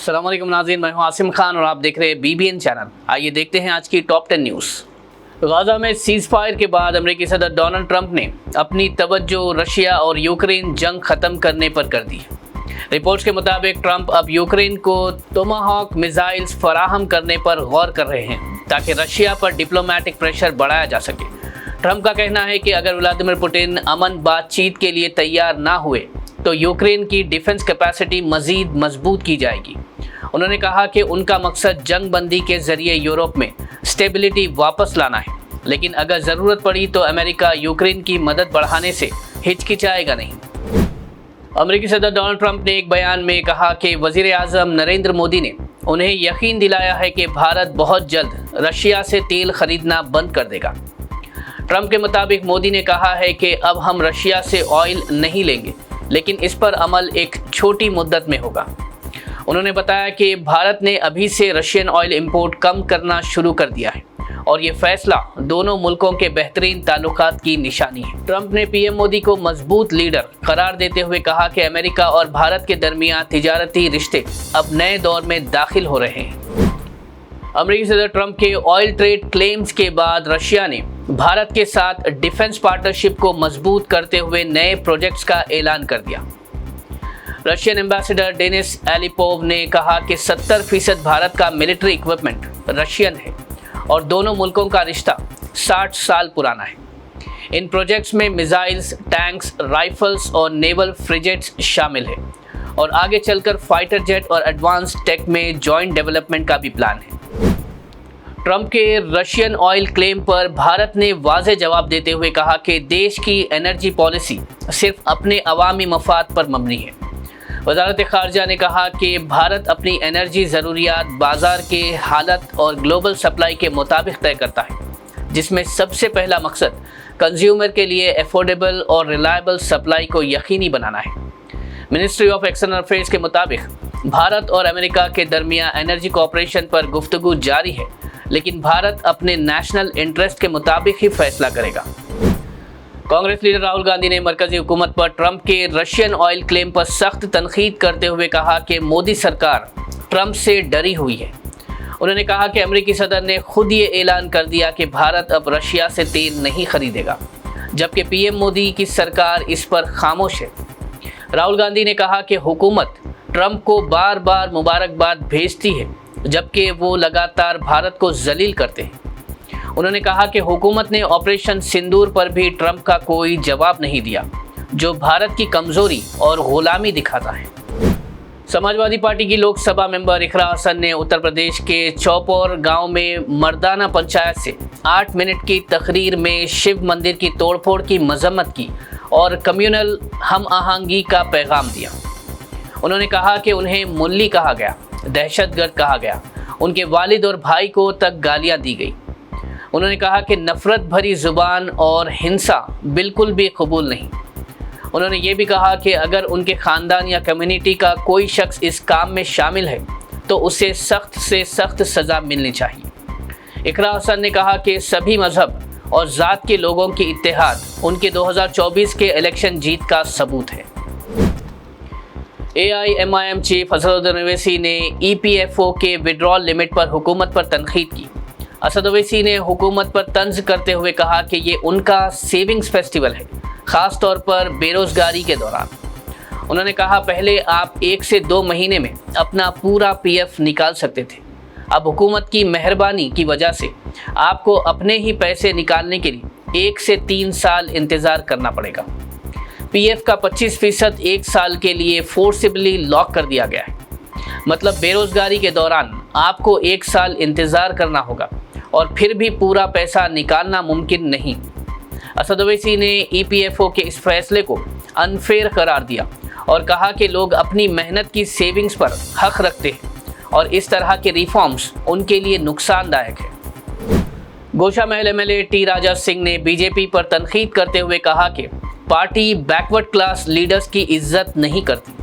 अस्सलाम वालेकुम नाज़रीन, मैं हूं आसिम खान और आप देख रहे हैं BBN चैनल। आइए देखते हैं आज की टॉप 10 न्यूज़। गाज़ा में सीज़ फायर के बाद अमेरिकी सदर डोनाल्ड ट्रंप ने अपनी तवज्जो रशिया और यूक्रेन जंग ख़त्म करने पर कर दी। रिपोर्ट्स के मुताबिक ट्रंप अब यूक्रेन को टोमाहॉक मिसाइल्स फराहम करने पर गौर कर रहे हैं ताकि रशिया पर डिप्लोमेटिक प्रेशर बढ़ाया जा सके। ट्रंप का कहना है कि अगर व्लादिमीर पुतिन अमन बातचीत के लिए तैयार ना हुए तो यूक्रेन की डिफेंस कैपेसिटी मज़ीद मजबूत की जाएगी। उन्होंने कहा कि उनका मकसद जंग बंदी के ज़रिए यूरोप में स्टेबिलिटी वापस लाना है, लेकिन अगर ज़रूरत पड़ी तो अमेरिका यूक्रेन की मदद बढ़ाने से हिचकिचाएगा नहीं। अमेरिकी सदर डोनाल्ड ट्रंप ने एक बयान में कहा कि वज़ीर आज़म नरेंद्र मोदी ने उन्हें यकीन दिलाया है कि भारत बहुत जल्द रशिया से तेल खरीदना बंद कर देगा। ट्रंप के मुताबिक मोदी ने कहा है कि अब हम रशिया से ऑयल नहीं लेंगे, लेकिन इस पर अमल एक छोटी मुद्दत में होगा। उन्होंने बताया कि भारत ने अभी से रशियन ऑयल इंपोर्ट कम करना शुरू कर दिया है और ये फैसला दोनों मुल्कों के बेहतरीन ताल्लुकात की निशानी है। ट्रंप ने पीएम मोदी को मजबूत लीडर करार देते हुए कहा कि अमेरिका और भारत के दरमियान तिजारती रिश्ते अब नए दौर में दाखिल हो रहे हैं। अमेरिकी सदर ट्रंप के ऑयल ट्रेड क्लेम्स के बाद रशिया ने भारत के साथ डिफेंस पार्टनरशिप को मजबूत करते हुए नए प्रोजेक्ट्स का ऐलान कर दिया। रशियन एम्बेसडर डेनिस एलिपोव ने कहा कि 70% भारत का मिलिट्री इक्विपमेंट रशियन है और दोनों मुल्कों का रिश्ता 60 साल पुराना है। इन प्रोजेक्ट्स में मिसाइल्स, टैंक्स, राइफल्स और नेवल फ्रिगेट्स शामिल है और आगे चलकर फाइटर जेट और एडवांस टेक में जॉइंट डेवलपमेंट का भी प्लान है। ट्रंप के रशियन ऑयल क्लेम पर भारत ने वाज़ेह जवाब देते हुए कहा कि देश की एनर्जी पॉलिसी सिर्फ अपने अवामी मफाद पर मबनी है। वज़ारत ख़ारजा ने कहा कि भारत अपनी एनर्जी ज़रूरियात बाज़ार के हालत और ग्लोबल सप्लाई के मुताबिक तय करता है, जिसमें सबसे पहला मकसद कंज्यूमर के लिए एफोर्डेबल और रिलायबल सप्लाई को यकीनी बनाना है। मिनिस्ट्री ऑफ एक्सटर्नल अफेयर्स के मुताबिक भारत और अमेरिका के दरमियान एनर्जी कोऑपरेशन पर गुफ्तगू जारी है, लेकिन भारत अपने नेशनल इंटरेस्ट के मुताबिक ही फैसला करेगा। कांग्रेस लीडर राहुल गांधी ने मरकजी हुकूमत पर ट्रंप के रशियन ऑयल क्लेम पर सख्त तनकीद करते हुए कहा कि मोदी सरकार ट्रंप से डरी हुई है। उन्होंने कहा कि अमेरिकी सदर ने खुद ये ऐलान कर दिया कि भारत अब रशिया से तेल नहीं खरीदेगा, जबकि पीएम मोदी की सरकार इस पर खामोश है। राहुल गांधी ने कहा कि हुकूमत ट्रंप को बार बार मुबारकबाद भेजती है, जबकि वो लगातार भारत को जलील करते हैं। उन्होंने कहा कि हुकूमत ने ऑपरेशन सिंदूर पर भी ट्रंप का कोई जवाब नहीं दिया, जो भारत की कमज़ोरी और गुलामी दिखाता है। समाजवादी पार्टी की लोकसभा मेंबर इकरा हसन ने उत्तर प्रदेश के चौपोर गांव में मर्दाना पंचायत से 8 मिनट की तकरीर में शिव मंदिर की तोड़फोड़ की मजम्मत की और कम्युनल हम आहंगी का पैगाम दिया। उन्होंने कहा कि उन्हें मुल्ली कहा गया, दहशतगर्द कहा गया, उनके वालिद और भाई को तक गालियां दी गई। उन्होंने कहा कि नफ़रत भरी ज़ुबान और हिंसा बिल्कुल भी कबूल नहीं। उन्होंने ये भी कहा कि अगर उनके ख़ानदान या कम्युनिटी का कोई शख्स इस काम में शामिल है तो उसे सख्त से सख्त सज़ा मिलनी चाहिए। इकरा हसन ने कहा कि सभी मज़हब और ज़ात के लोगों की इत्तेहाद उनके 2024 के इलेक्शन जीत का सबूत है। AIMIM चीफ असदुद्दीन ओवैसी ने EPFO के विड्रॉल लिमिट पर हुकूमत पर तनकीद की। असद ओवैसी ने हुकूमत पर तंज करते हुए कहा कि ये उनका सेविंग्स फेस्टिवल है, ख़ास तौर पर बेरोज़गारी के दौरान। उन्होंने कहा पहले आप 1 से 2 महीने में अपना पूरा PF निकाल सकते थे, अब हुकूमत की मेहरबानी की वजह से आपको अपने ही पैसे निकालने के लिए 1 से 3 साल इंतज़ार करना पड़ेगा। PF का 25% 1 साल के लिए फोर्सिबली लॉक कर दिया गया है, मतलब बेरोज़गारी के दौरान आपको 1 साल इंतज़ार करना होगा और फिर भी पूरा पैसा निकालना मुमकिन नहीं। असद ओवैसी ने EPFO के इस फैसले को अनफेयर करार दिया और कहा कि लोग अपनी मेहनत की सेविंग्स पर हक रखते हैं और इस तरह के रिफॉर्म्स उनके लिए नुकसानदायक है। गोशा महल MLA T राजा सिंह ने BJP पर तनकीद करते हुए कहा कि पार्टी बैकवर्ड क्लास लीडर्स की इज्जत नहीं करती।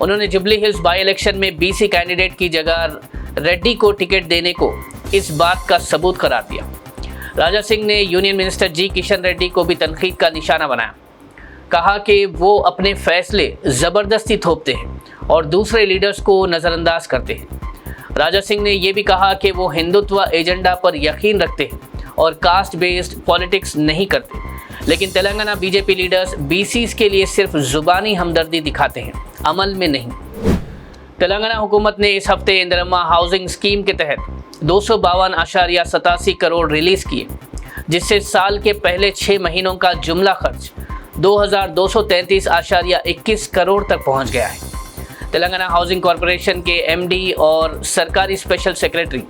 उन्होंने जुबली हिल्स बाई इलेक्शन में BC कैंडिडेट की जगह रेड्डी को टिकट देने को इस बात का सबूत करार दिया। राजा सिंह ने union minister G Kishan Reddy को भी तनकीद का निशाना बनाया। कहा कि वो अपने फैसले ज़बरदस्ती थोपते हैं اور دوسرے لیڈرز کو نظر انداز کرتے ہیں۔ راجہ سنگھ نے یہ بھی کہا کہ وہ ہندوتوا ایجنڈا پر یقین رکھتے ہیں اور کاسٹ بیسڈ پالیٹکس نہیں کرتے، لیکن Telangana B J P leaders B Cs کے لیے صرف زبانی ہمدردی دکھاتے ہیں، عمل میں نہیں۔ تلنگانہ حکومت نے اس ہفتے اندرما ہاؤسنگ اسکیم کے تحت 252.87 کروڑ ریلیز کیے، جس سے سال کے پہلے 6 مہینوں کا جملہ خرچ 2233.21 کروڑ تک پہنچ گیا ہے۔ تلنگانہ ہاؤسنگ کارپوریشن کے ایم ڈی اور سرکاری اسپیشل سیکریٹری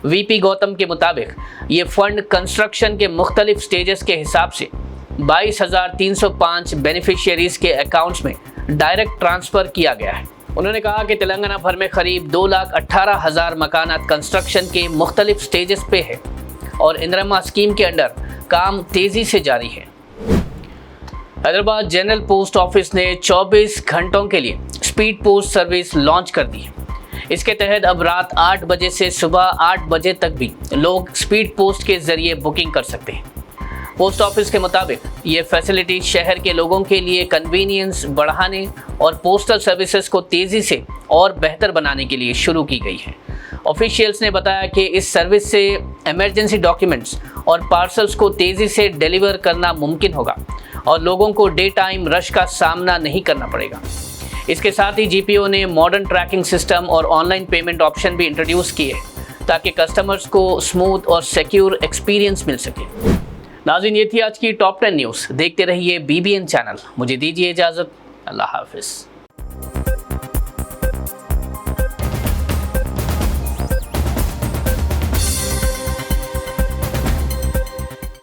وی پی گوتم کے مطابق یہ فنڈ کنسٹرکشن کے مختلف سٹیجز کے حساب سے 22,305 بینیفیشیریز کے اکاؤنٹس میں ڈائریکٹ ٹرانسفر کیا گیا ہے۔ انہوں نے کہا کہ تلنگانہ بھر میں قریب 2,18,000 مکانات کنسٹرکشن کے مختلف سٹیجز پہ ہے اور اندرما اسکیم کے انڈر کام تیزی سے جاری ہے۔ حیدرآباد جنرل پوسٹ آفس نے 24 گھنٹوں کے لیے اسپیڈ پوسٹ سروس لانچ کر دی ہے۔ اس کے تحت اب رات 8 بجے سے صبح 8 بجے تک بھی لوگ اسپیڈ پوسٹ کے ذریعے بکنگ کر سکتے ہیں۔ پوسٹ آفس کے مطابق یہ فیسلٹی شہر کے لوگوں کے لیے کنوینئنس بڑھانے اور پوسٹل سروسز کو تیزی سے اور بہتر بنانے کے لیے شروع کی گئی ہے۔ آفیشیلز نے بتایا کہ اس سروس سے ایمرجنسی ڈاکیومنٹس اور پارسلز کو تیزی سے ڈیلیور کرنا ممکن ہوگا اور لوگوں کو ڈے ٹائم رش کا سامنا نہیں کرنا پڑے گا۔ اس کے ساتھ ہی جی پی او نے ماڈرن ٹریکنگ سسٹم اور آن لائن پیمنٹ آپشن بھی انٹروڈیوس کیے تاکہ کسٹمرز کو اسموتھ اور سیکیور ایکسپیرینس مل سکے۔ ناظرین، یہ تھی آج کی ٹاپ 10 نیوز۔ دیکھتے رہیے BBN چینل۔ مجھے دیجیے اجازت۔ اللہ حافظ۔